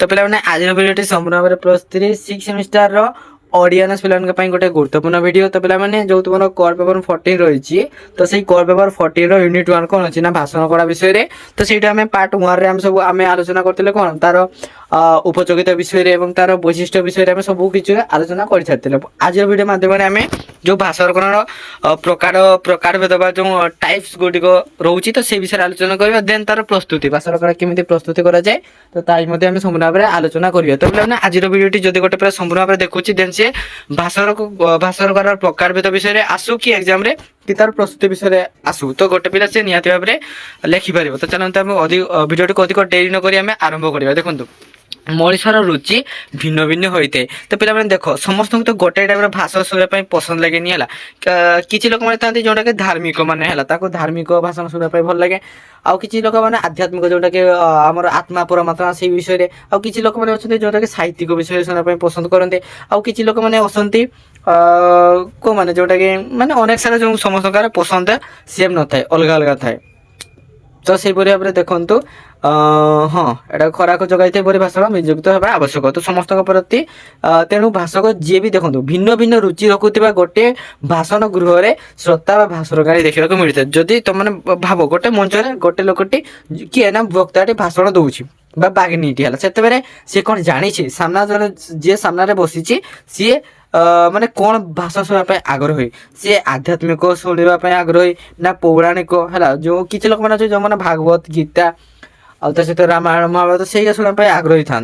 तो पे आज भिडियो संपूर्ण भाव +3 6 सेमिस्टर ऑडियंस पे गोटे गुरुत्वपूर्ण वीडियो। तो पे जो तुम कोर पेपर 14 रही तो सही कोर पेपर 14 यूनिट 1 कौन अच्छी ना भाषण कला विषय रे। तो सहीटा आम पार्ट 1 रे सब आम आलोचना करते कौन तार उपयोगिता विषय और तार वैशिष्ट्य विषय सब किसी आलोचना कर सारी। आज वीडियो माध्यम आम जो भाषाकरण प्रकार प्रकार भेद जो टाइप्स गुड़िक रोचे तो से विषय आलोचना करवा। देन तार प्रस्तुति भाषाकरण केमी प्रस्तुति करा जाए तो ताकि संपूर्ण भाव में आलोचना करिया। तो पे आज वीडियो जदि गोटे पूरा संपूर्ण भाव देखुची देन से भाषाकरण प्रकार भेद विषय आसू कि एग्जाम रे कि तार प्रस्तुति विषय आसू तो गोटे पिला से निहाती भाव में लिखिपर। तो चलते आम भिडियो को अधिक डेरी नक आरंभ करवा। देखो मनुष्यर रुचि भिन्न भिन्न होते तो पे देख समस्त तो गोटे टाइप भाषा शुणा पसंद लगे किसी लोक मैंने था जोटा कि धार्मिक माने धार्मिक भाषण शुणा भल लगे आउ किसी लोक मैंने आध्यात्मिक जोटा कि आम आत्मा परमात्मा से विषय आउ किसी लोक मैंने अच्छा जोटा कि साहित्यिक विषय शुणा पसंद करते आउ किसी लोक मैंने अच्छा को मैंने जोटा कि मैंने अनेक सारा जो समस्त पसंद सेम न थाए अलग अलग थाए। तो से भाव में देखु हाँ एटा खराक जगह भाषण नियुक्त होगा आवश्यक। तो समस्त प्रति तेणु भाषक जी भी देखो भिन्न भिन्न रुचि रखुवा गोटे भाषण गृह रे श्रोता भाषणकारी देखा मिलता है। जदि तुम भाव गोटे मंच गोटे लोकटी किए ना वक्ता भाषण दौर बागिनीटी है से सी कौन जानी सामना जन जी सामने बसी सी माने कौन भाषा शुणा आग्रह हुई सी आध्यात्मिक शुणापी आग्रही ना पौराणिक है जो किसी लोक मैंने जो मैंने भागवत गीता सहित रामायण महाभारत से शुणा आग्रही था।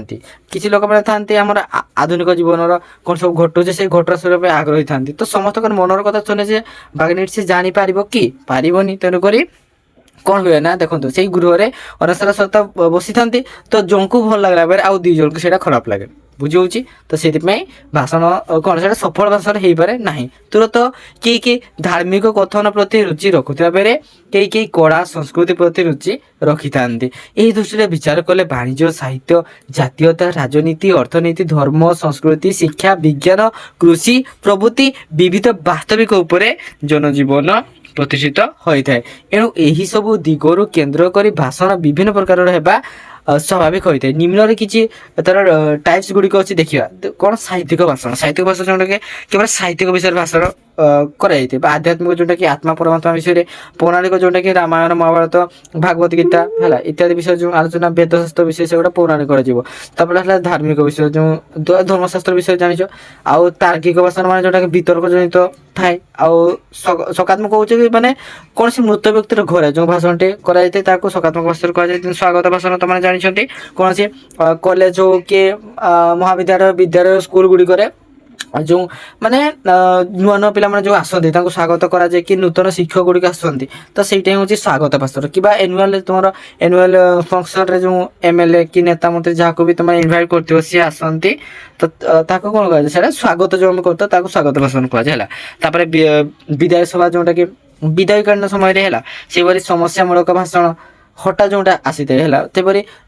किसी लोक मैंने था आधुनिक जीवन कौन सब घटुचे से घटना शुणा आग्रही था। तो समस्त मनर कथा शुणे से बागनीट से जापर कि पारनी तेणुक कौन हुए ना देखो से गृह में अनेक श्रोता बसी था तो जंकु भल लगे आउ दी जन को खराब लगे बुझे। तो से भाषण कौन से सफल भाषण हो पारे ना तुरंत कई धार्मिक कथन प्रति रुचि रखुवा बेले कई कला संस्कृति प्रति रुचि रखी था। यही दृष्टि विचार कले वाणिज्य साहित्य जातीयता राजनीति अर्थनीति धर्म संस्कृति शिक्षा विज्ञान कृषि प्रभृति विविध वास्तविक उपरे जनजीवन प्रतिष्ठित होता है। एणु यही सब दिगरु केन्द्र कर भाषण विभिन्न प्रकार है स्वाभाविक होता है। निम्न किसी तार टाइप्स गुड़िक अच्छी देखा कौन साहित्यिक भाषण जोटा कि केवल साहित्यिक विषय भाषण कराई आध्यात्मिक जोटा कि आत्मा परमात्मा विषय पौराणिक जोटा कि रामायण महाभारत भागवत गीता है इत्यादि विषय जो आलोचना वेदशास्त्र विषय से पौराणिक कर धार्मिक विषय जो धर्मशास्त्र विषय जान आउ तार्किक भाषण मान जोटा कि वितर्क जनित थाए आउ सकारात्मक हो माने कौन सी मृत व्यक्तिर घरे जो भाषण टे कराई सकारात्मक भाषण कह स्वागत भाषण तुम जानी कौन सी कॉलेज हो कि महाविद्यालय विद्यालय स्कूल गुड़िक जो माने नुआ नुआ पिला जो आसती स्वागत करा जाए कि नूतन शिक्षक गुड़िक आसती तो सहीटा हूँ स्वागत भाषण कि एनुआल तुम एनुआल फंक्शन जो एमएलए कि नेता मंत्री जहाँ को भी तुम इनभाइट कर सी आसती तो कौन कह स्वागत जो आम कर स्वागत भाषण कहुए। विदाय सभा जोटा कि विदायकालीन समय से भाई समस्यामूलक भाषण हटा जोटा आसी है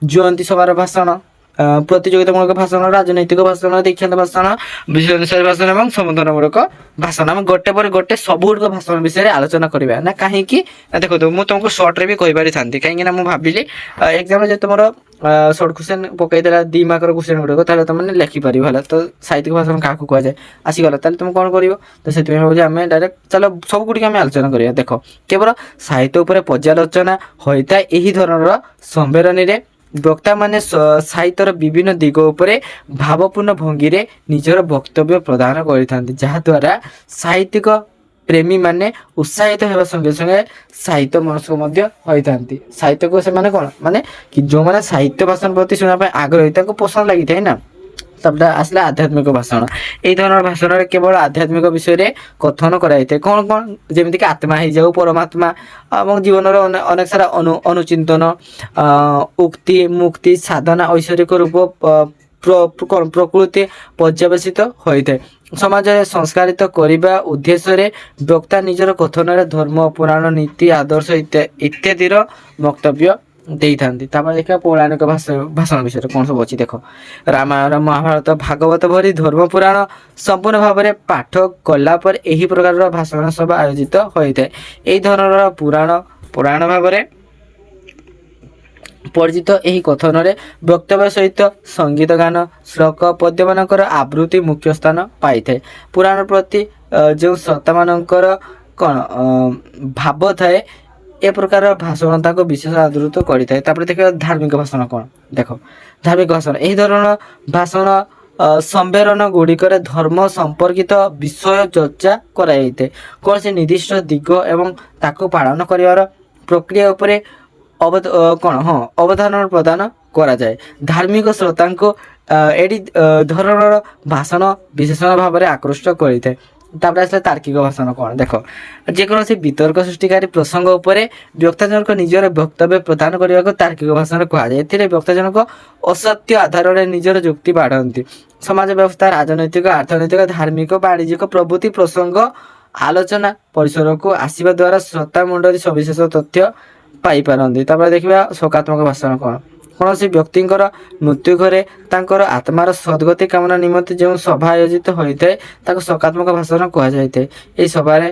जयंती सभार भाषण प्रतियोगितामूलक भाषण राजनैतिक भाषण दीक्षांत भाषण विषय भाषण और संबोधनमूलक भाषण आम गोटे पर गोटे सबुड़ भाषण विषय आलोचना करवा ना कहीं देखो तो मुझे तुमको सर्ट रे भी कहीपरि था कहीं मैं भाविली एग्जाम जो तुम सर्ट क्वेश्चन पकईदेला 2 मार्कर क्वेश्चन गुड़क तुमने लिखिपर है तो साहित्यिक भाषण क्या कहुए आसीगला तुम कौन कर तो से आम डायरेक्ट चलो सब गुड़ी आम आलोचना करा। देख केवल साहित्य उपर पर्यालोचना होता है यही धरण सम्मेलन में वक्ता माने साहित्यर विभिन्न दिग उपरे भावपूर्ण भंगी रे निजर वक्तव्य प्रदान करिथांती जहाद्वारा साहित्यिक प्रेमी माने उत्साहित होगा संगे संगे साहित्य मनुष्य मध्य होइथांती। साहित्य को से माने कौन माने कि जो माने साहित्य भाषण प्रति शुणा आग्रही पसंद लगी था ना तबटा आसला आध्यात्मिक भाषण यही धरण भाषण केवल आध्यात्मिक विषय कथन कराई कौन कौन जमीक आत्मा हो जाऊ परमात्मा और जीवन अनेक सारा अनुचिंतन उक्ति मुक्ति साधना ऐश्वर्यिक रूप प्रकृति पर्यवेसित होता है। समाज संस्कारित करने उद्देश्य वक्ता निजर कथन धर्म पुराण नीति आदर्श इत्यादि वक्तव्य देखा पौराणिक भाषण विषय कौन सब अच्छी देख रामायण महाभारत भागवत भरी धर्म पुराण संपूर्ण भाव में पाठ कलापर यही प्रकार भाषण सभा आयोजित होता है। यही धरण पुराण भाव ପରିଚିତ। ଏହି କଥନରେ ବକ୍ତବ୍ୟ ସହିତ ସଙ୍ଗୀତ ଗାନ ଶ୍ଲୋକ ପଦ୍ୟମାନଙ୍କର ଆବୃତ୍ତି ମୁଖ୍ୟ ସ୍ଥାନ ପାଇଥାଏ। ପୁରାଣ ପ୍ରତି ଯେଉଁ ଶ୍ରୋତାମାନଙ୍କର କ'ଣ ଭାବ ଥାଏ ଏ ପ୍ରକାର ଭାଷଣ ତାଙ୍କୁ ବିଶେଷ ଆଦୃତ କରିଥାଏ। ତାପରେ ଦେଖିବା ଧାର୍ମିକ ଭାଷଣ କ'ଣ। ଦେଖ ଧାର୍ମିକ ଭାଷଣ ଏହି ଧରଣ ଭାଷଣ ସମ୍ମେଳନ ଗୁଡ଼ିକରେ ଧର୍ମ ସମ୍ପର୍କିତ ବିଷୟ ଚର୍ଚ୍ଚା କରାଯାଇଥାଏ। କୌଣସି ନିର୍ଦ୍ଦିଷ୍ଟ ଦିଗ ଏବଂ ତାକୁ ପାଳନ କରିବାର ପ୍ରକ୍ରିୟା ଉପରେ ଅବଧାନ ପ୍ରଦାନ କରାଯାଏ। ଧାର୍ମିକ ଶ୍ରୋତାଙ୍କୁ ଏଠି ଧରଣର ଭାଷଣ ବିଶେଷଣ ଭାବରେ ଆକୃଷ୍ଟ କରିଥାଏ। ତାପରେ ଆସିଲା ତାର୍କିକ ଭାଷଣ କ'ଣ। ଦେଖ ଯେକୌଣସି ବିତର୍କ ସୃଷ୍ଟିକାରୀ ପ୍ରସଙ୍ଗ ଉପରେ ବକ୍ତା ଜଣକ ନିଜର ବକ୍ତବ୍ୟ ପ୍ରଦାନ କରିବାକୁ ତାର୍କିକ ଭାଷଣ କୁହାଯାଏ। ଏଥିରେ ବକ୍ତା ଜଣକ ଅସତ୍ୟ ଆଧାରରେ ନିଜର ଯୁକ୍ତି ବାଢ଼ନ୍ତି। ସମାଜ ବ୍ୟବସ୍ଥା, ରାଜନୈତିକ, ଅର୍ଥନୈତିକ, ଧାର୍ମିକ, ବାଣିଜ୍ୟିକ ପ୍ରଭୃତି ପ୍ରସଙ୍ଗ ଆଲୋଚନା ପରିସରକୁ ଆସିବା ଦ୍ୱାରା ଶ୍ରୋତା ମଣ୍ଡଳୀ ସବିଶେଷ ତଥ୍ୟ ପାଇପାରନ୍ତି। ତାପରେ ଦେଖିବା ସକାରାତ୍ମକ ଭାଷଣ କ'ଣ। କୌଣସି ବ୍ୟକ୍ତିଙ୍କର ମୃତ୍ୟୁ ଘରେ ତାଙ୍କର ଆତ୍ମାର ସଦ୍ଗତି କାମନା ନିମନ୍ତେ ଯେଉଁ ସଭା ଆୟୋଜିତ ହୋଇଥାଏ ତାକୁ ସକାରାତ୍ମକ ଭାଷଣ କୁହାଯାଇଥାଏ। ଏହି ସଭାରେ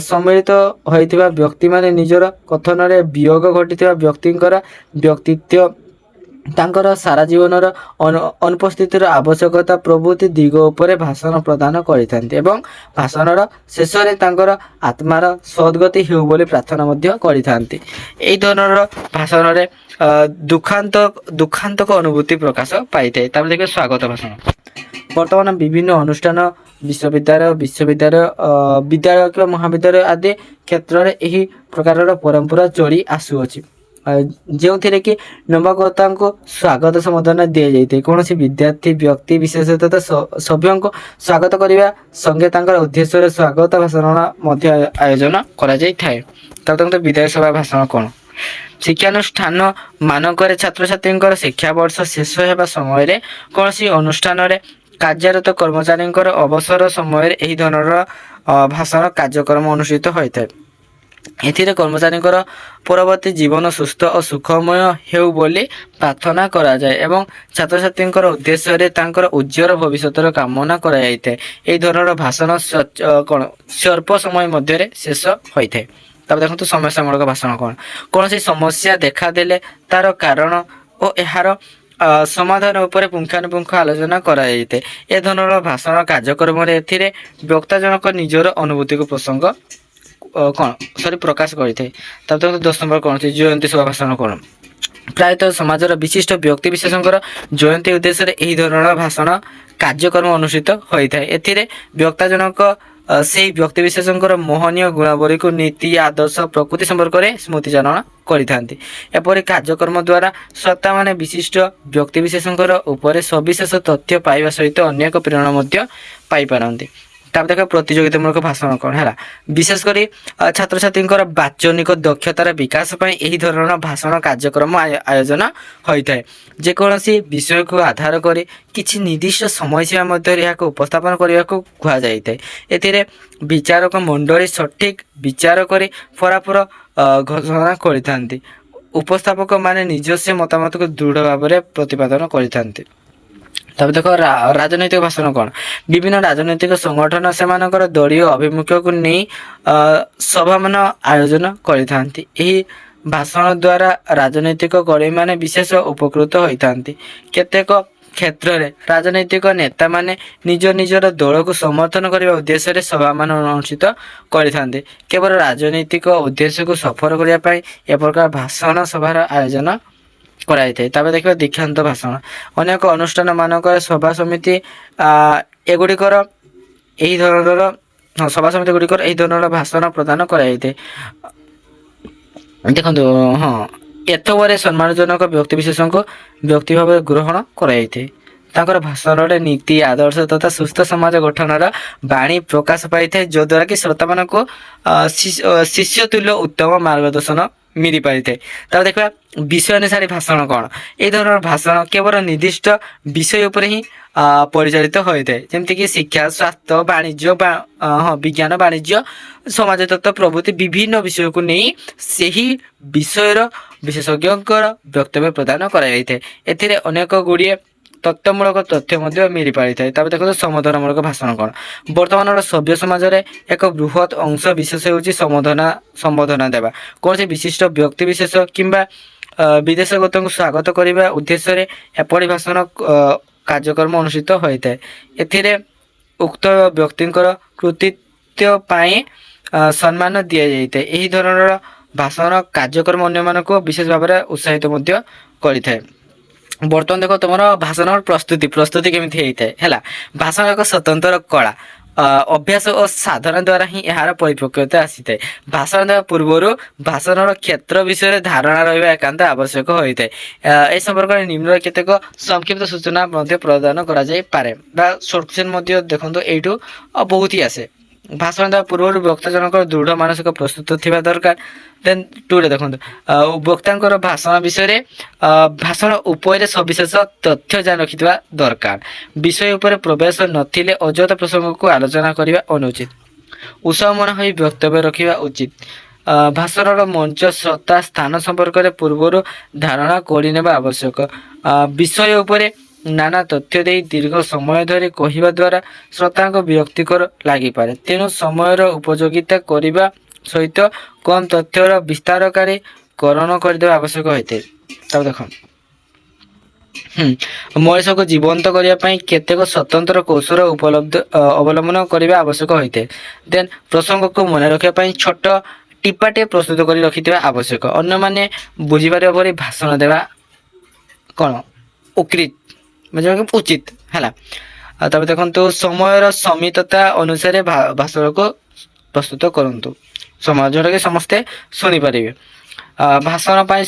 ସମ୍ମିଳିତ ହୋଇଥିବା ବ୍ୟକ୍ତିମାନେ ନିଜର କଥନରେ ବିୟୋଗ ଘଟିଥିବା ବ୍ୟକ୍ତିଙ୍କର ବ୍ୟକ୍ତିତ୍ୱ, ତାଙ୍କର ସାରା ଜୀବନର ଅନୁପସ୍ଥିତିର ଆବଶ୍ୟକତା ପ୍ରଭୃତି ଦିଗ ଉପରେ ଭାଷଣ ପ୍ରଦାନ କରିଥାନ୍ତି ଏବଂ ଭାଷଣର ଶେଷରେ ତାଙ୍କର ଆତ୍ମାର ସଦ୍ଗତି ହେଉ ବୋଲି ପ୍ରାର୍ଥନା ମଧ୍ୟ କରିଥାନ୍ତି। ଏହି ଧରଣର ଭାଷଣରେ ଦୁଃଖାନ୍ତକ ଅନୁଭୂତି ପ୍ରକାଶ ପାଇଥାଏ। ତାପରେ ଦେଖିବା ସ୍ୱାଗତ ଭାଷଣ। ବର୍ତ୍ତମାନ ବିଭିନ୍ନ ଅନୁଷ୍ଠାନ, ବିଦ୍ୟାଳୟ କିମ୍ବା ମହାବିଦ୍ୟାଳୟ ଆଦି କ୍ଷେତ୍ରରେ ଏହି ପ୍ରକାରର ପରମ୍ପରା ଚଳି ଆସୁଅଛି, ଯେଉଁଥିରେ କି ନବାଗତାଙ୍କୁ ସ୍ୱାଗତ ସମ୍ବର୍ଦ୍ଧନା ଦିଆଯାଇଥାଏ। କୌଣସି ବିଦ୍ୟାର୍ଥୀ, ବ୍ୟକ୍ତି ବିଶେଷ ତଥା ସଭ୍ୟଙ୍କୁ ସ୍ୱାଗତ କରିବା ସଙ୍ଗେ ତାଙ୍କର ଉଦ୍ଦେଶ୍ୟରେ ସ୍ୱାଗତ ଭାଷଣ ମଧ୍ୟ ଆୟୋଜନ କରାଯାଇଥାଏ। ତାପରେ ବିଦାୟ ସଭା ଭାଷଣ କ'ଣ। ଶିକ୍ଷାନୁଷ୍ଠାନ ମାନଙ୍କରେ ଛାତ୍ରଛାତ୍ରୀଙ୍କର ଶିକ୍ଷାବର୍ଷ ଶେଷ ହେବା ସମୟରେ କୌଣସି ଅନୁଷ୍ଠାନରେ କାର୍ଯ୍ୟରତ କର୍ମଚାରୀଙ୍କର ଅବସର ସମୟରେ ଏହି ଧରଣର ଭାଷଣ କାର୍ଯ୍ୟକ୍ରମ ଅନୁଷ୍ଠିତ ହୋଇଥାଏ। ଏଥିରେ କର୍ମଚାରୀଙ୍କର ପରବର୍ତ୍ତୀ ଜୀବନ ସୁସ୍ଥ ଓ ସୁଖମୟ ହେଉ ବୋଲି ପ୍ରାର୍ଥନା କରାଯାଏ ଏବଂ ଛାତ୍ରଛାତ୍ରୀଙ୍କର ଉଦ୍ଦେଶ୍ୟରେ ତାଙ୍କର ଉଜ୍ଜ୍ୱଳ ଭବିଷ୍ୟତର କାମନା କରାଯାଇଥାଏ। ଏହି ଧରଣର ଭାଷଣ ସ୍ୱଳ୍ପ ସମୟ ମଧ୍ୟରେ ଶେଷ ହୋଇଥାଏ। ତାପରେ ଦେଖନ୍ତୁ ସମସ୍ୟାମୂଳକ ଭାଷଣ କ'ଣ। କୌଣସି ସମସ୍ୟା ଦେଖାଦେଲେ ତାର କାରଣ ଓ ଏହାର ସମାଧାନ ଉପରେ ପୁଙ୍ଖାନୁପୁଙ୍ଖ ଆଲୋଚନା କରାଯାଇଥାଏ। ଏ ଧରଣର ଭାଷଣ କାର୍ଯ୍ୟକ୍ରମରେ ଏଥିରେ ବକ୍ତା ଜଣକ ନିଜର ଅନୁଭୂତିକୁ ପ୍ରକାଶ କରିଥାଏ। ତାପରେ 10 ନମ୍ବର କ'ଣ ଅଛି ଜୟନ୍ତୀ ସଭା ଭାଷଣ କ'ଣ। ପ୍ରାୟତଃ ସମାଜର ବିଶିଷ୍ଟ ବ୍ୟକ୍ତି ବିଶେଷଙ୍କର ଜୟନ୍ତୀ ଉଦ୍ଦେଶ୍ୟରେ ଏହି ଧରଣର ଭାଷଣ କାର୍ଯ୍ୟକ୍ରମ ଅନୁଷ୍ଠିତ ହୋଇଥାଏ। ଏଥିରେ ବକ୍ତା ଜଣକ ସେହି ବ୍ୟକ୍ତି ବିଶେଷଙ୍କର ମୋହନୀୟ ଗୁଣାବଳୀକୁ, ନୀତି, ଆଦର୍ଶ, ପ୍ରକୃତି ସମ୍ପର୍କରେ ସ୍ମୃତିଚାରଣ କରିଥାନ୍ତି। ଏପରି କାର୍ଯ୍ୟକ୍ରମ ଦ୍ୱାରା ଶ୍ରୋତାମାନେ ବିଶିଷ୍ଟ ବ୍ୟକ୍ତି ବିଶେଷଙ୍କର ଉପରେ ସବିଶେଷ ତଥ୍ୟ ପାଇବା ସହିତ ଅନେକ ପ୍ରେରଣା ମଧ୍ୟ ପାଇପାରନ୍ତି। ତାପରେ ଦେଖ ପ୍ରତିଯୋଗିତାମୂଳକ ଭାଷଣ କ'ଣ ହେଲା। ବିଶେଷ କରି ଛାତ୍ରଛାତ୍ରୀଙ୍କର ବାଚନିକ ଦକ୍ଷତାର ବିକାଶ ପାଇଁ ଏହି ଧରଣର ଭାଷଣ କାର୍ଯ୍ୟକ୍ରମ ଆୟୋଜନ ହୋଇଥାଏ। ଯେକୌଣସି ବିଷୟକୁ ଆଧାର କରି କିଛି ନିର୍ଦ୍ଦିଷ୍ଟ ସମୟସୀମା ମଧ୍ୟରେ ଏହାକୁ ଉପସ୍ଥାପନ କରିବାକୁ କୁହାଯାଇଥାଏ। ଏଥିରେ ବିଚାରକ ମଣ୍ଡଳୀ ସଠିକ୍ ବିଚାର କରି ଫଳାଫଳ ଘୋଷଣା କରିଥାନ୍ତି। ଉପସ୍ଥାପକ ମାନେ ନିଜସ୍ୱ ମତାମତକୁ ଦୃଢ଼ ଭାବରେ ପ୍ରତିପାଦନ କରିଥାନ୍ତି। ତାପରେ ଦେଖ ରାଜନୈତିକ ଭାଷଣ କ'ଣ। ବିଭିନ୍ନ ରାଜନୈତିକ ସଂଗଠନ ସେମାନଙ୍କର ଦଳୀୟ ଆଭିମୁଖ୍ୟକୁ ନେଇ ସଭାମାନ ଆୟୋଜନ କରିଥାନ୍ତି। ଏହି ଭାଷଣ ଦ୍ୱାରା ରାଜନୈତିକ କର୍ମୀମାନେ ବିଶେଷ ଉପକୃତ ହୋଇଥାନ୍ତି। କେତେକ କ୍ଷେତ୍ରରେ ରାଜନୈତିକ ନେତାମାନେ ନିଜର ଦଳକୁ ସମର୍ଥନ କରିବା ଉଦ୍ଦେଶ୍ୟରେ ସଭାମାନ ଅନୁଷ୍ଠିତ କରିଥାନ୍ତି। କେବଳ ରାଜନୈତିକ ଉଦ୍ଦେଶ୍ୟକୁ ସଫଳ କରିବା ପାଇଁ ଏପ୍ରକାର ଭାଷଣ ସଭାର ଆୟୋଜନ କରାଯାଇଥାଏ। ତାପରେ ଦେଖିବା ଦୀକ୍ଷାନ୍ତ ଭାଷଣ। ଅନେକ ଅନୁଷ୍ଠାନ ମାନଙ୍କର ସଭା ସମିତି ଗୁଡ଼ିକର ଏହି ଧରଣର ଭାଷଣ ପ୍ରଦାନ କରାଯାଇଥାଏ। ଦେଖନ୍ତୁ ଏଥବରେ ସମ୍ମାନଜନକ ବ୍ୟକ୍ତି ବିଶେଷଙ୍କୁ ବ୍ୟକ୍ତି ଭାବରେ ଗ୍ରହଣ କରାଯାଇଥାଏ। ତାଙ୍କର ଭାଷଣରେ ନୀତି, ଆଦର୍ଶ ତଥା ସୁସ୍ଥ ସମାଜ ଗଠନର ବାଣୀ ପ୍ରକାଶ ପାଇଥାଏ, ଯଦ୍ୱାରା କି ଶ୍ରୋତାମାନଙ୍କୁ ଶିଷ୍ୟ ତୁଲ୍ୟ ଉତ୍ତମ ମାର୍ଗଦର୍ଶନ ମିଳିପାରିଥାଏ। ତାପରେ ଦେଖିବା ବିଷୟ ଅନୁସାରେ ଭାଷଣ କ'ଣ। ଏହି ଧରଣର ଭାଷଣ କେବଳ ନିର୍ଦ୍ଦିଷ୍ଟ ବିଷୟ ଉପରେ ହିଁ ପରିଚାଳିତ ହୋଇଥାଏ, ଯେମିତିକି ଶିକ୍ଷା, ସ୍ୱାସ୍ଥ୍ୟ, ବାଣିଜ୍ୟ, ବିଜ୍ଞାନ, ବାଣିଜ୍ୟ, ସମାଜ ତତ୍ତ୍ୱ ପ୍ରଭୃତି ବିଭିନ୍ନ ବିଷୟକୁ ନେଇ ସେହି ବିଷୟର ବିଶେଷଜ୍ଞଙ୍କର ବକ୍ତବ୍ୟ ପ୍ରଦାନ କରାଯାଇଥାଏ। ଏଥିରେ ଅନେକ ଗୁଡ଼ିଏ ତଥ୍ୟମୂଳକ ତଥ୍ୟ ମଧ୍ୟ ମିଳିପାରିଥାଏ। ତାପରେ ଦେଖନ୍ତୁ ସମ୍ବୋଧନାମୂଳକ ଭାଷଣ କ'ଣ। ବର୍ତ୍ତମାନର ସଭ୍ୟ ସମାଜରେ ଏକ ବୃହତ୍ ଅଂଶ ବିଶେଷ ହେଉଛି ସମ୍ବୋଧନା ଦେବା। କୌଣସି ବିଶିଷ୍ଟ ବ୍ୟକ୍ତି ବିଶେଷ କିମ୍ବା ବିଦେଶଗତଙ୍କୁ ସ୍ୱାଗତ କରିବା ଉଦ୍ଦେଶ୍ୟରେ ଏପରି ଭାଷଣ କାର୍ଯ୍ୟକ୍ରମ ଅନୁଷ୍ଠିତ ହୋଇଥାଏ। ଏଥିରେ ଉକ୍ତ ବ୍ୟକ୍ତିଙ୍କର କୃତିତ୍ୱ ପାଇଁ ସମ୍ମାନ ଦିଆଯାଇଥାଏ। ଏହି ଧରଣର ଭାଷଣ କାର୍ଯ୍ୟକ୍ରମ ଅନ୍ୟମାନଙ୍କୁ ବିଶେଷ ଭାବରେ ଉତ୍ସାହିତ ମଧ୍ୟ କରିଥାଏ। ବର୍ତ୍ତମାନ ଦେଖ ତମର ଭାଷଣ ପ୍ରସ୍ତୁତି କେମିତି ହେଇଥାଏ ହେଲା। ଭାଷଣ ଏକ ସ୍ୱତନ୍ତ୍ର କଳା, ଅଭ୍ୟାସ ଓ ସାଧନା ଦ୍ୱାରା ହିଁ ଏହାର ପରିପକ୍ୱତା ଆସିଥାଏ। ଭାଷଣ ଦେବା ପୂର୍ବରୁ ଭାଷଣର କ୍ଷେତ୍ର ବିଷୟରେ ଧାରଣା ରହିବା ଏକାନ୍ତ ଆବଶ୍ୟକ ହୋଇଥାଏ। ଏ ସମ୍ପର୍କରେ ନିମ୍ନର କେତେକ ସଂକ୍ଷିପ୍ତ ସୂଚନା ମଧ୍ୟ ପ୍ରଦାନ କରାଯାଇପାରେ ବା ସର୍ଟକ୍ୱେଶ୍ଚନ ମଧ୍ୟ ଦେଖନ୍ତୁ ଏଇଠୁ ବହୁତ ହି ଆସେ। ଭାଷଣ ଦେବା ପୂର୍ବରୁ ବକ୍ତା ଜଣଙ୍କର ଦୃଢ଼ ମାନସିକ ପ୍ରସ୍ତୁତ ଥିବା ଦରକାର। ଦେନ୍ 2ରେ ଦେଖନ୍ତୁ ବକ୍ତାଙ୍କର ଭାଷଣ ବିଷୟରେ ଭାଷଣ ଉପରେ ସବିଶେଷ ତଥ୍ୟ ଜାଣି ରଖିଥିବା ଦରକାର। ବିଷୟ ଉପରେ ପ୍ରବେଶ ନଥିଲେ ଅଯଥା ପ୍ରସଙ୍ଗକୁ ଆଲୋଚନା କରିବା ଅନୁଚିତ। ଉତ୍ସାହ ମନ ହୋଇ ବକ୍ତବ୍ୟ ରଖିବା ଉଚିତ। ଭାଷଣର ମଞ୍ଚ ଶ୍ରୋତା ସ୍ଥାନ ସମ୍ପର୍କରେ ପୂର୍ବରୁ ଧାରଣା କରିନେବା ଆବଶ୍ୟକ। ବିଷୟ ଉପରେ ନାନା ତଥ୍ୟ ଦେଇ ଦୀର୍ଘ ସମୟ ଧରି କହିବା ଦ୍ୱାରା ଶ୍ରୋତାଙ୍କ ବିରକ୍ତିକର ଲାଗିପାରେ। ତେଣୁ ସମୟର ଉପଯୋଗିତା କରିବା ସହିତ କମ୍ ତଥ୍ୟର ବିସ୍ତାରକାରୀ କରଣ କରିଦେବା ଆବଶ୍ୟକ ହୋଇଥାଏ। ତାକୁ ଦେଖ ମଣିଷକୁ ଜୀବନ୍ତ କରିବା ପାଇଁ କେତେକ ସ୍ୱତନ୍ତ୍ର କୌଶଳ ଅବଲମ୍ବନ କରିବା ଆବଶ୍ୟକ ହୋଇଥାଏ। ଦେନ୍ ପ୍ରସଙ୍ଗକୁ ମନେ ରଖିବା ପାଇଁ ଛୋଟ ଟିପାଟିଏ ପ୍ରସ୍ତୁତ କରି ରଖିଥିବା ଆବଶ୍ୟକ। ଅନ୍ୟମାନେ ବୁଝିପାରିବା ପରି ଭାଷଣ ଦେବା କ'ଣ ଉଚିତ ହେଲା। ତାପରେ ଦେଖନ୍ତୁ ସମୟର ସୀମିତତା ଅନୁସାରେ ଭାଷଣକୁ ପ୍ରସ୍ତୁତ କରନ୍ତୁ, ସମୟ ଯେଉଁଟାକି ସମସ୍ତେ ଶୁଣିପାରିବେ। ଭାଷଣ ପାଇଁ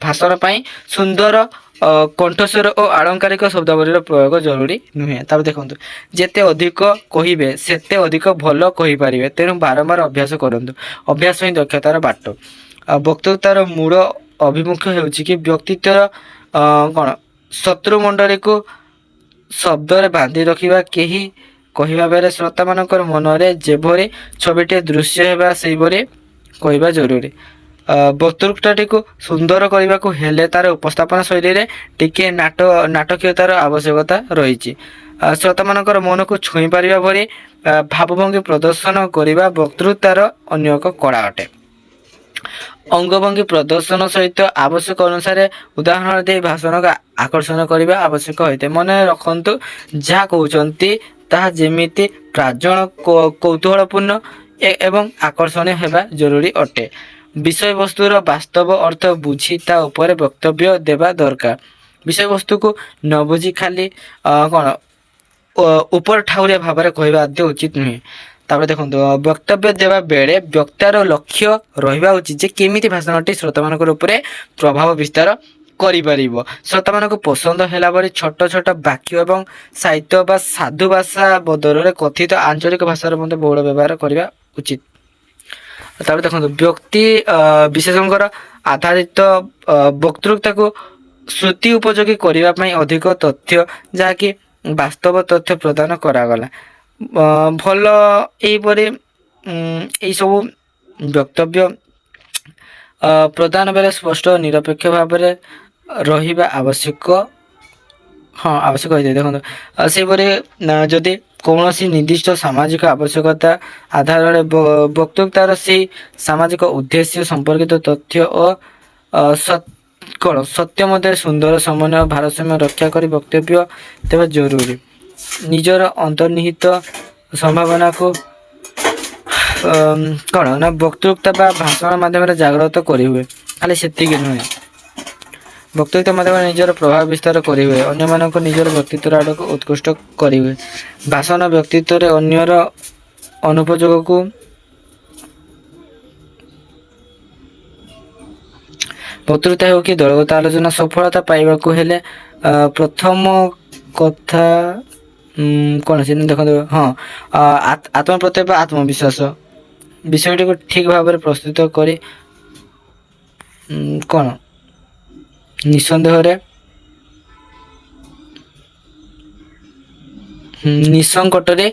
ଭାଷଣ ପାଇଁ ସୁନ୍ଦର କଣ୍ଠସ୍ୱର ଓ ଆଳଙ୍କାରିକ ଶବ୍ଦାବଳୀର ପ୍ରୟୋଗ ଜରୁରୀ ନୁହେଁ। ତାପରେ ଦେଖନ୍ତୁ ଯେତେ ଅଧିକ କହିବେ ସେତେ ଅଧିକ ଭଲ କହିପାରିବେ। ତେଣୁ ବାରମ୍ବାର ଅଭ୍ୟାସ କରନ୍ତୁ। ଅଭ୍ୟାସ ହିଁ ଦକ୍ଷତାର ବାଟ। ବକ୍ତୃତାର ମୂଳ ଅଭିମୁଖ୍ୟ ହେଉଛି କି ବ୍ୟକ୍ତିତ୍ୱର ଶତ୍ରୁମଣ୍ଡଳୀକୁ ଶବ୍ଦରେ ବାନ୍ଧି ରଖିବା। କେହି କହିବା ବେଳେ ଶ୍ରୋତାମାନଙ୍କର ମନରେ ଯେଭଳି ଛବିଟିଏ ଦୃଶ୍ୟ ହେବା ସେହିଭଳି କହିବା ଜରୁରୀ। ବକ୍ତୃତାଟିକୁ ସୁନ୍ଦର କରିବାକୁ ହେଲେ ତାର ଉପସ୍ଥାପନା ଶୈଳୀରେ ଟିକେ ନାଟକୀୟତାର ଆବଶ୍ୟକତା ରହିଛି। ଶ୍ରୋତାମାନଙ୍କର ମନକୁ ଛୁଇଁ ପାରିବା ଭଳି ଭାବଭଙ୍ଗୀ ପ୍ରଦର୍ଶନ କରିବା ବକ୍ତୃତାର ଅନ୍ୟ ଏକ କଳା ଅଟେ। ଅଙ୍ଗଭଙ୍ଗୀ ପ୍ରଦର୍ଶନ ସହିତ ଆବଶ୍ୟକ ଅନୁସାରେ ଉଦାହରଣ ଦେଇ ଭାଷଣକୁ ଆକର୍ଷଣ କରିବା ଆବଶ୍ୟକ ହୋଇଥାଏ। ମନେ ରଖନ୍ତୁ ଯାହା କହୁଛନ୍ତି ତାହା ଯେମିତି ପ୍ରାଞ୍ଜଳ, କୌତୂହଳପୂର୍ଣ୍ଣ ଏବଂ ଆକର୍ଷଣୀୟ ହେବା ଜରୁରୀ ଅଟେ। ବିଷୟବସ୍ତୁର ବାସ୍ତବ ଅର୍ଥ ବୁଝି ତା ଉପରେ ବକ୍ତବ୍ୟ ଦେବା ଦରକାର। ବିଷୟବସ୍ତୁକୁ ନ ବୁଝି ଖାଲି ଉପର ଠାଉରିଆ ଭାବରେ କହିବା ଆଦୌ ଉଚିତ ନୁହେଁ। ତାପରେ ଦେଖନ୍ତୁ ବକ୍ତବ୍ୟ ଦେବା ବେଳେ ବକ୍ତାର ଲକ୍ଷ୍ୟ ରହିବା ଉଚିତ ଯେ କେମିତି ଭାଷଣଟି ଶ୍ରୋତାମାନଙ୍କର ଉପରେ ପ୍ରଭାବ ବିସ୍ତାର କରିପାରିବ। ଶ୍ରୋତାମାନଙ୍କୁ ପସନ୍ଦ ହେଲା ଭଳି ଛୋଟ ଛୋଟ ବାକ୍ୟ ଏବଂ ସାହିତ୍ୟ ବା ସାଧୁ ଭାଷା ବଦଳରେ କଥିତ ଆଞ୍ଚଳିକ ଭାଷାର ମଧ୍ୟ ବହୁଳ ବ୍ୟବହାର କରିବା ଉଚିତ। ତାପରେ ଦେଖନ୍ତୁ ବ୍ୟକ୍ତି ବିଶେଷଙ୍କର ଆଧାରିତ ବକ୍ତୃତାକୁ ଶ୍ରୁତି ଉପଯୋଗୀ କରିବା ପାଇଁ ଅଧିକ ତଥ୍ୟ ଯାହାକି ବାସ୍ତବ ତଥ୍ୟ ପ୍ରଦାନ କରାଗଲା ଭଲ। ଏହିପରି ଏହିସବୁ ବକ୍ତବ୍ୟ ପ୍ରଦାନ ବେଳେ ସ୍ପଷ୍ଟ ନିରପେକ୍ଷ ଭାବରେ ରହିବା ଆବଶ୍ୟକ ହୋଇଥାଏ। ଦେଖନ୍ତୁ ସେହିପରି ଯଦି କୌଣସି ନିର୍ଦ୍ଦିଷ୍ଟ ସାମାଜିକ ଆବଶ୍ୟକତା ଆଧାରରେ ବକ୍ତୃତାର ସେହି ସାମାଜିକ ଉଦ୍ଦେଶ୍ୟ ସମ୍ପର୍କିତ ତଥ୍ୟ ଓ ସତ୍ୟ ମଧ୍ୟରେ ସୁନ୍ଦର ସମନ୍ୱୟ ଭାରସାମ୍ୟ ରକ୍ଷା କରି ବକ୍ତବ୍ୟ ଦେବା ଜରୁରୀ। ନିଜର ଅନ୍ତର୍ନିହିତ ସମ୍ଭାବନାକୁ ବକ୍ତୃତା ବା ଭାଷଣ ମାଧ୍ୟମରେ ଜାଗ୍ରତ କରିହୁଏ। ଖାଲି ସେତିକି ନୁହେଁ, ବକ୍ତୃତା ମାଧ୍ୟମରେ ନିଜର ପ୍ରଭାବ ବିସ୍ତାର କରିହୁଏ। ଅନ୍ୟମାନଙ୍କୁ ନିଜର ବ୍ୟକ୍ତିତ୍ୱ ଆଡ଼କୁ ଉତ୍କୃଷ୍ଟ କରିହୁଏ। ଭାଷଣ ବ୍ୟକ୍ତିତ୍ୱରେ ଅନ୍ୟର ଅନୁପଯୋଗକୁ ବକ୍ତୃତା ହେଉ କି ଦଳଗତ ଆଲୋଚନା ସଫଳତା ପାଇବାକୁ ହେଲେ ପ୍ରଥମ କଥା ଦେଖନ୍ତୁ ଆତ୍ମପ୍ରତ୍ୟୟ ବା ଆତ୍ମବିଶ୍ୱାସ। ବିଷୟଟିକୁ ଠିକ୍ ଭାବରେ ପ୍ରସ୍ତୁତ କରି ନିଃସଙ୍କଟରେ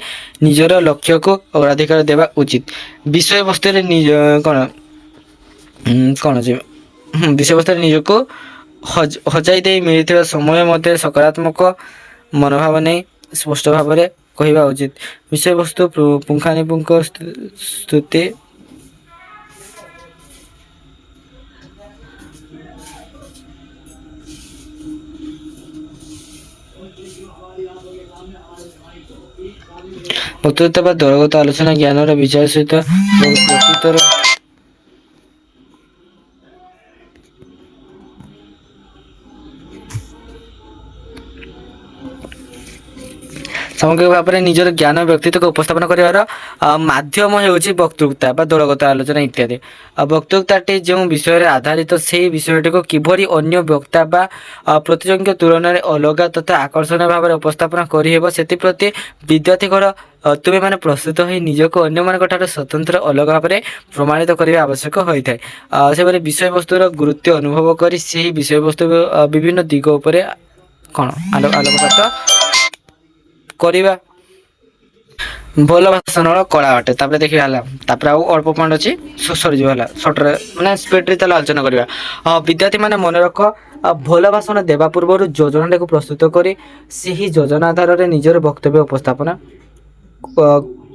ନିଜର ଲକ୍ଷ୍ୟକୁ ଅଗ୍ରାଧିକାର ଦେବା ଉଚିତ। ବିଷୟବସ୍ତୁରେ ବିଷୟବସ୍ତୁରେ ନିଜକୁ ହଜାଇ ଦେଇ ମିଳିଥିବା ସମୟ ମଧ୍ୟରେ ସକାରାତ୍ମକ ମନୋଭାବ ନେଇ ସ୍ପଷ୍ଟ ଭାବରେ କହିବା ଉଚିତ। ବିଷୟବସ୍ତୁ ପୁଙ୍ଖାନୁପୁଙ୍ଖ ସ୍ତୁତି ବକ୍ତୃତା ବା ଦଳଗତ ଆଲୋଚନା ଜ୍ଞାନର ବିଚାର ସହିତ ବ୍ୟକ୍ତିତ୍ୱର ସାମଗ୍ରିକ ଭାବରେ ନିଜର ଜ୍ଞାନ ବ୍ୟକ୍ତିତ୍ୱକୁ ଉପସ୍ଥାପନ କରିବାର ମାଧ୍ୟମ ହେଉଛି ବକ୍ତୃତା ବା ଦଳଗତ ଆଲୋଚନା ଇତ୍ୟାଦି। ବକ୍ତୃତାଟି ଯେଉଁ ବିଷୟରେ ଆଧାରିତ ସେହି ବିଷୟଟିକୁ କିଭଳି ଅନ୍ୟ ବକ୍ତା ବା ପ୍ରତିଯୋଗୀଙ୍କ ତୁଳନାରେ ଅଲଗା ତଥା ଆକର୍ଷଣୀୟ ଭାବରେ ଉପସ୍ଥାପନ କରିହେବ ସେଥିପ୍ରତି ବିଦ୍ୟାର୍ଥୀଙ୍କର ତୁମେମାନେ ପ୍ରସ୍ତୁତ ହୋଇ ନିଜକୁ ଅନ୍ୟମାନଙ୍କ ଠାରୁ ସ୍ୱତନ୍ତ୍ର ଅଲଗା ଭାବରେ ପ୍ରମାଣିତ କରିବା ଆବଶ୍ୟକ ହୋଇଥାଏ। ସେପରି ବିଷୟବସ୍ତୁର ଗୁରୁତ୍ୱ ଅନୁଭବ କରି ସେହି ବିଷୟବସ୍ତୁ ବିଭିନ୍ନ ଦିଗ ଉପରେ କ'ଣ ଆଲୋକପାତ କରିବା ଭଲ ଭାଷଣର କଳା ଅଟେ। ତାପରେ ଦେଖିବା ହେଲା, ତାପରେ ଆଉ ଅଳ୍ପ ପଏଣ୍ଟ ଅଛି, ସରିଯିବ ହେଲା, ସର୍ଟରେ ମାନେ ସ୍ପିଡରେ ତାହେଲେ ଆଲୋଚନା କରିବା। ବିଦ୍ୟାର୍ଥୀ ମାନେ ମନେ ରଖ, ଭଲ ଭାଷଣ ଦେବା ପୂର୍ବରୁ ଯୋଜନାଟାକୁ ପ୍ରସ୍ତୁତ କରି ସେହି ଯୋଜନା ଆଧାରରେ ନିଜର ବକ୍ତବ୍ୟ ଉପସ୍ଥାପନ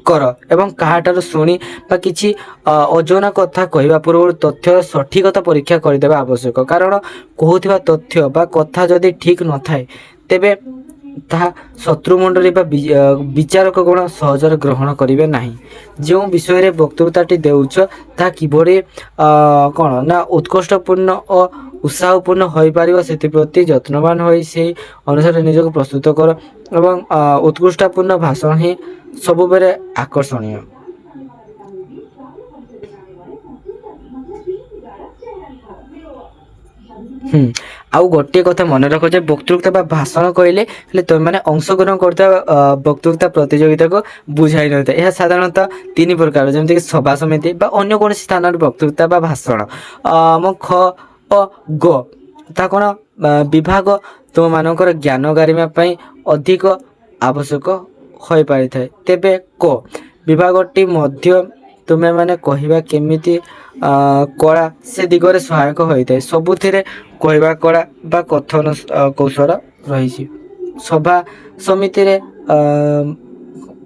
କର ଏବଂ କାହାଠାରୁ ଶୁଣି ବା କିଛି ଅଜଣା କଥା କହିବା ପୂର୍ବରୁ ତଥ୍ୟର ସଠିକତା ପରୀକ୍ଷା କରିଦେବା ଆବଶ୍ୟକ। କାରଣ କହୁଥିବା ତଥ୍ୟ ବା କଥା ଯଦି ଠିକ ନଥାଏ ତେବେ ତାହା ଶତ୍ରୁ ମଣ୍ଡଳୀ ବା ବିଚାରକ ଗଣ ସହଜରେ ଗ୍ରହଣ କରିବେ ନାହିଁ। ଯେଉଁ ବିଷୟରେ ବକ୍ତୃତାଟି ଦେଉଛ ତାହା କିଭଳି କ'ଣ ନା ଉତ୍କୃଷ୍ଟପୂର୍ଣ୍ଣ ଓ ଉତ୍ସାହପୂର୍ଣ୍ଣ ହୋଇପାରିବ ସେଥିପ୍ରତି ଯତ୍ନବାନ ହୋଇ ସେହି ଅନୁସାରେ ନିଜକୁ ପ୍ରସ୍ତୁତ କର ଏବଂ ଉତ୍କୃଷ୍ଟପୂର୍ଣ୍ଣ ଭାଷଣ ହିଁ ସବୁବେଳେ ଆକର୍ଷଣୀୟ। ଆଉ ଗୋଟିଏ କଥା ମନେ ରଖ ଯେ ବକ୍ତୃତା ବା ଭାଷଣ କହିଲେ ହେଲେ ତୁମେମାନେ ଅଂଶଗ୍ରହଣ କରୁଥିବା ବକ୍ତୃତା ପ୍ରତିଯୋଗିତାକୁ ବୁଝାଇ ନଥାଏ। ଏହା ସାଧାରଣତଃ ତିନି ପ୍ରକାର, ଯେମିତିକି ସଭା ସମିତି ବା ଅନ୍ୟ କୌଣସି ସ୍ଥାନରେ ବକ୍ତୃତା ବା ଭାଷଣ। ଖ ଓ ଗ ତାହା କ'ଣ ବିଭାଗ ତୁମମାନଙ୍କର ଜ୍ଞାନ ଗାରିମା ପାଇଁ ଅଧିକ ଆବଶ୍ୟକ ହୋଇପାରିଥାଏ। ତେବେ କ ବିଭାଗଟି ମଧ୍ୟ ତୁମେମାନେ କହିବା କେମିତି କଳା ସେ ଦିଗରେ ସହାୟକ ହୋଇଥାଏ। ସବୁଥିରେ କହିବା କଳା ବା କଥନ କୌଶଳ ରହିଛି। ସଭା ସମିତିରେ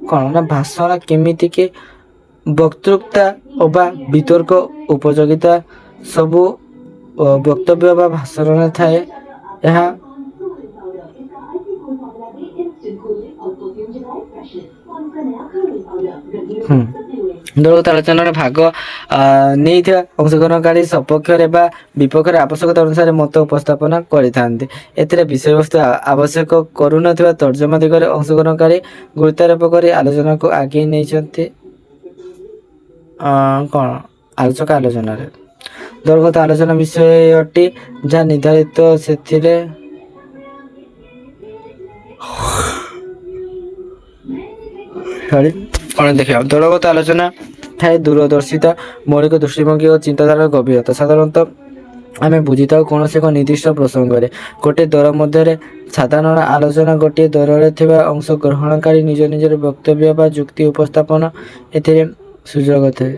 କ'ଣ ନା ଭାଷଣ କେମିତିକି ବକ୍ତୃତା ବା ବିତର୍କ ଉପଯୋଗିତା ସବୁ ବକ୍ତବ୍ୟ ବା ଭାଷଣରେ ଥାଏ। ଏହା ଦଳଗତ ଆଲୋଚନାର ଭାଗ ନେଇଥିବା ଅଂଶଗ୍ରହଣକାରୀ ସପକ୍ଷରେ ବା ବିପକ୍ଷରେ ଆବଶ୍ୟକତା ଅନୁସାରେ ମତ ଉପସ୍ଥାପନ କରିଥାନ୍ତି। ଏଥିରେ ବିଷୟବସ୍ତୁ ଆବଶ୍ୟକ କରୁନଥିବା ତର୍ଜମା ଦିଗରେ ଅଂଶଗ୍ରହଣକାରୀ ଗୁରୁତ୍ୱାରୋପ କରି ଆଲୋଚନାକୁ ଆଗେଇ ନେଇଛନ୍ତି। କ'ଣ ଆଲୋଚକ ଆଲୋଚନାରେ ଦଳଗତ ଆଲୋଚନା ବିଷୟଟି ଯାହା ନିର୍ଦ୍ଧାରିତ ସେଥିରେ କ'ଣ ଦେଖିବା। ଦଳଗତ ଆଲୋଚନା ଥାଏ ଦୂରଦର୍ଶିତା, ମୌଳିକ ଦୃଷ୍ଟିଭଙ୍ଗୀ ଓ ଚିନ୍ତାଧାରାର ଗଭୀରତା। ସାଧାରଣତଃ ଆମେ ବୁଝିଥାଉ କୌଣସି ଏକ ନିର୍ଦ୍ଦିଷ୍ଟ ପ୍ରସଙ୍ଗରେ ଗୋଟିଏ ଦଳ ମଧ୍ୟରେ ସାଧାରଣ ଆଲୋଚନା। ଗୋଟିଏ ଦଳରେ ଥିବା ଅଂଶଗ୍ରହଣକାରୀ ନିଜ ନିଜର ବକ୍ତବ୍ୟ ବା ଯୁକ୍ତି ଉପସ୍ଥାପନ ଏଥିରେ ସୁଯୋଗ ଥାଏ।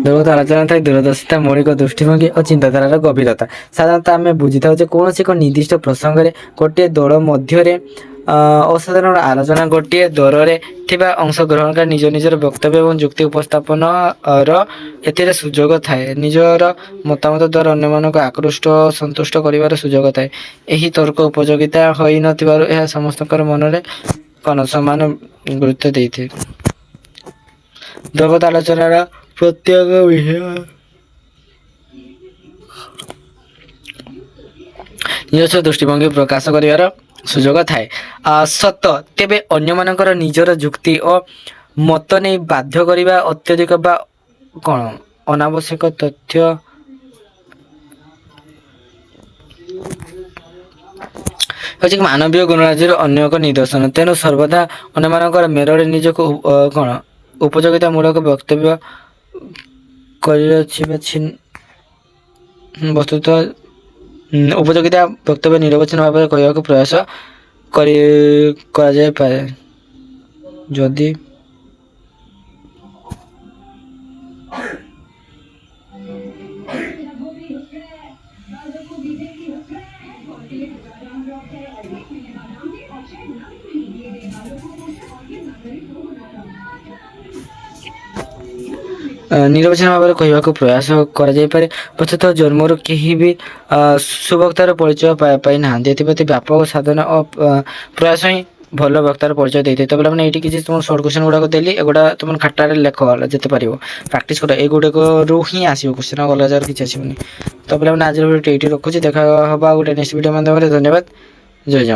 ଦଳଗତ ଆଲୋଚନା ଥାଏ ଦୂରଦର୍ଶିତା, ମୌଳିକ ଦୃଷ୍ଟିଭଙ୍ଗୀ ଓ ଚିନ୍ତାଧାରାର ଗଭୀରତା। ସାଧାରଣତଃ ଆମେ ବୁଝିଥାଉ ଯେ କୌଣସି ଏକ ନିର୍ଦ୍ଦିଷ୍ଟ ପ୍ରସଙ୍ଗରେ ଗୋଟିଏ ଦଳ ମଧ୍ୟରେ ଅସାଧାରଣ ଆଲୋଚନା। ଗୋଟିଏ ଦଳରେ ଥିବା ଅଂଶଗ୍ରହଣକାରୀ ନିଜ ନିଜର ବକ୍ତବ୍ୟ ଏବଂ ଯୁକ୍ତି ଉପସ୍ଥାପନର ଏଥିରେ ସୁଯୋଗ ଥାଏ। ନିଜର ମତାମତ ଦ୍ୱାରା ଅନ୍ୟମାନଙ୍କୁ ଆକୃଷ୍ଟ ଓ ସନ୍ତୁଷ୍ଟ କରିବାର ସୁଯୋଗ ଥାଏ। ଏହି ତର୍କ ଉପଯୋଗିତା ହୋଇନଥିବାରୁ ଏହା ସମସ୍ତଙ୍କର ମନରେ କ'ଣ ସମାନ ଗୁରୁତ୍ୱ ଦେଇଥାଏ। ଦଳଗତ ଆଲୋଚନାର ପ୍ରତ୍ୟେକ ବିଷୟ ନିଜସ୍ୱ ଦୃଷ୍ଟିଭଙ୍ଗୀ ପ୍ରକାଶ କରିବାର ସୁଯୋଗ ଥାଏ। ସତ ତେବେ ଅନ୍ୟମାନଙ୍କର ନିଜର ଯୁକ୍ତି ଓ ମତ ନେଇ ବାଧ୍ୟ କରିବା ଅତ୍ୟଧିକ ବା କ'ଣ ଅନାବଶ୍ୟକ ତଥ୍ୟ ହେଉଛି ମାନବୀୟ ଗୁଣରାଜିର ଅନ୍ୟ ଏକ ନିଦର୍ଶନ। ତେଣୁ ସର୍ବଦା ଅନ୍ୟମାନଙ୍କର ମେଳରେ ନିଜକୁ କ'ଣ ଉପଯୋଗିତାମୂଳକ ବକ୍ତବ୍ୟ କରିଅଛି ବା ବସ୍ତୁତଃ ଉପଯୋଗିତା ବକ୍ତବ୍ୟ ନିରବଚ୍ଛିନ୍ନ ଭାବରେ କହିବାକୁ ପ୍ରୟାସ କରାଯାଇପାରେ। ଯଦି নির্বাচন ভাবে কহিବାକୁ ପ୍ରୟାସ କରାଯାଇପାରେ ବସ୍ତୁତଃ ଜନ୍ମରୁ କେହି ବି ସୁବକ୍ତାର ପରିଚୟ ପାଇ ନାହାନ୍ତି ଏଥିପ୍ରତି ବ୍ୟାପକ ସାଧନା ଓ ପ୍ରୟାସ ହିଁ ଭଲ ବକ୍ତାର ପରିଚୟ ଦେଇଥାଏ। ତ ପିଲାମାନେ ଏଇଠି କିଛି ତୁମ ସର୍ଟ କ୍ୱେଶ୍ଚନ୍ ଗୁଡ଼ାକ ଦେଲି ଏଗୁଡ଼ା ତୁମ ଖାତାରେ ଲେଖ ଯେତେ ପାରିବ ପ୍ରାକ୍ଟିସ୍ କର ଏଇଗୁଡ଼ାକରୁ ହିଁ ଆସିବ କ୍ୱେଶ୍ଚନ୍ ଆଉ ଅଲଗା ଜାଗାରୁ କିଛି ଆସିବନି। ତ ପିଲାମାନେ ଆଜିର ଭିଡ଼ିଓ ଏଇଠି ରଖୁଛି ଦେଖା ହବା ଗୋଟେ ନେକ୍ସଟ ଭିଡ଼ିଓ ମାଧ୍ୟମରେ ଧନ୍ୟବାଦ ଜୟ ଜଗନ୍ନାଥ।